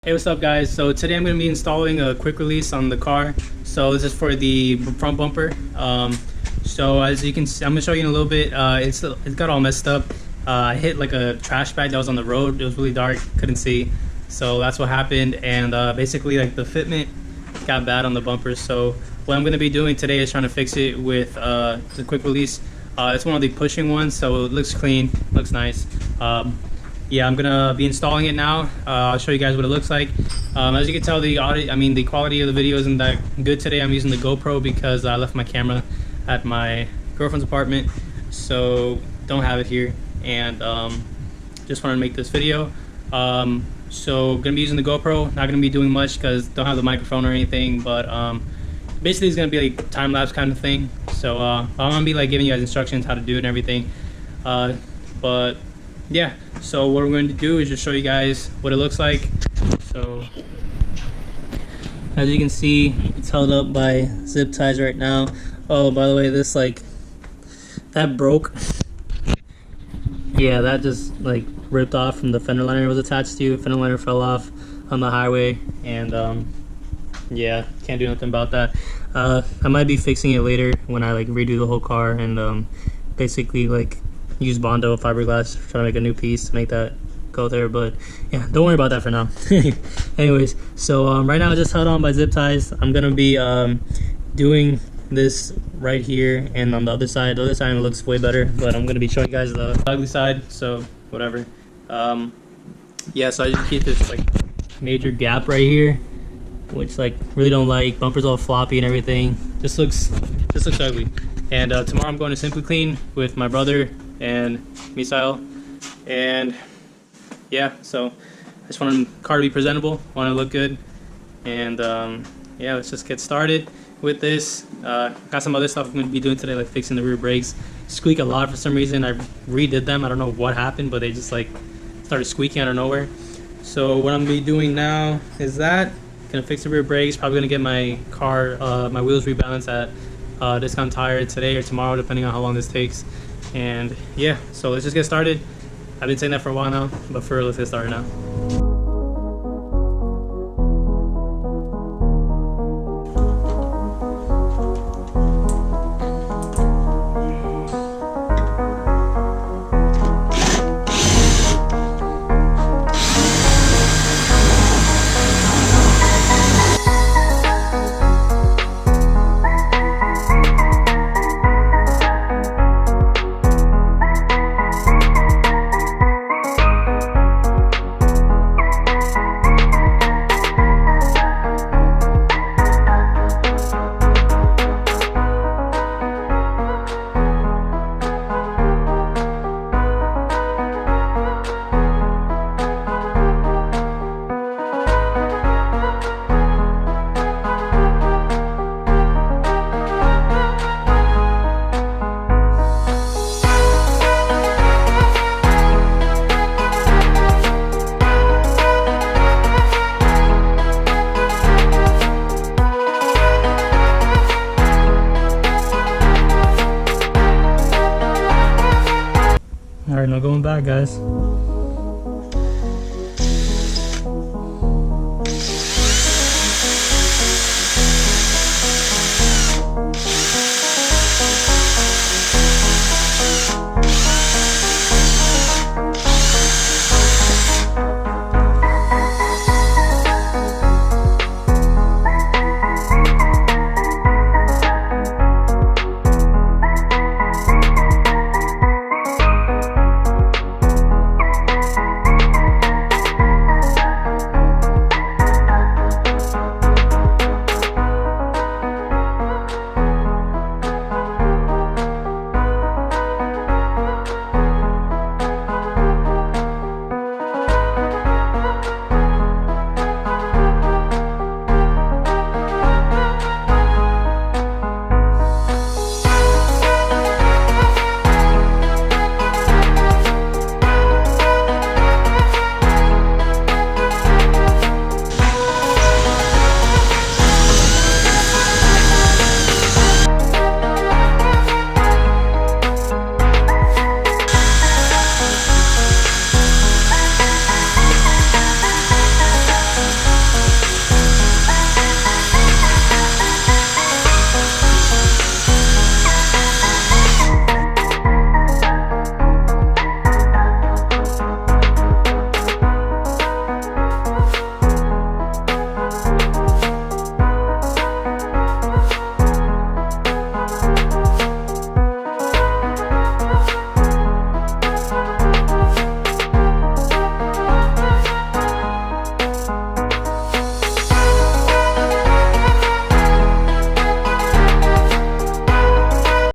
Hey, what's up guys? So today I'm going to be installing a quick release on the car. So this is for the front bumper. So as you can see, I'm going to show you in a little bit. It got all messed up. I hit like a trash bag that was on the road. It was really dark, couldn't see. So that's what happened, and basically like the fitment got bad on the bumper. So what I'm going to be doing today is trying to fix it with the quick release. It's one of the pushing ones, so it looks clean, looks nice. Yeah, I'm gonna be installing it now. I'll show you guys what it looks like. As you can tell, the quality of the video isn't that good today. I'm using the GoPro because I left my camera at my girlfriend's apartment, so don't have it here, and just wanted to make this video. So gonna be using the GoPro. Not gonna be doing much because don't have the microphone or anything, but basically it's gonna be like time-lapse kind of thing. So I'm gonna be like giving you guys instructions how to do it and everything. But yeah, so what we're going to do is just show you guys what it looks like. So as you can see, it's held up by zip ties right now. Oh, by the way, this that broke. Yeah, that just like ripped off from the fender liner it was attached to. Fender liner fell off on the highway, and yeah, can't do nothing about that. I might be fixing it later when I like redo the whole car and basically like use Bondo fiberglass, try to make a new piece to make that go there, but yeah, don't worry about that for now. Anyways, so right now it's just held on by zip ties. I'm gonna be doing this right here, and on the other side it looks way better, but I'm gonna be showing you guys the ugly side, so whatever. Yeah, so I just keep this like major gap right here, which like really don't like. Bumper's all floppy and everything. Just looks ugly. And tomorrow I'm going to Simply Clean with my brother and Misael, and yeah, so I just want the car to be presentable, want to look good, and yeah, let's just get started with this. Got some other stuff I'm going to be doing today, like fixing the rear brakes. Squeak a lot for some reason. I redid them. I don't know what happened, but they just like started squeaking out of nowhere. So what I'm going to be doing now is gonna fix the rear brakes. Probably gonna get my car, my wheels rebalanced at Discount Tire today or tomorrow, depending on how long this takes. And yeah, so let's just get started. I've been saying that for a while now, but for real, let's get started now. Alright, now going back, guys.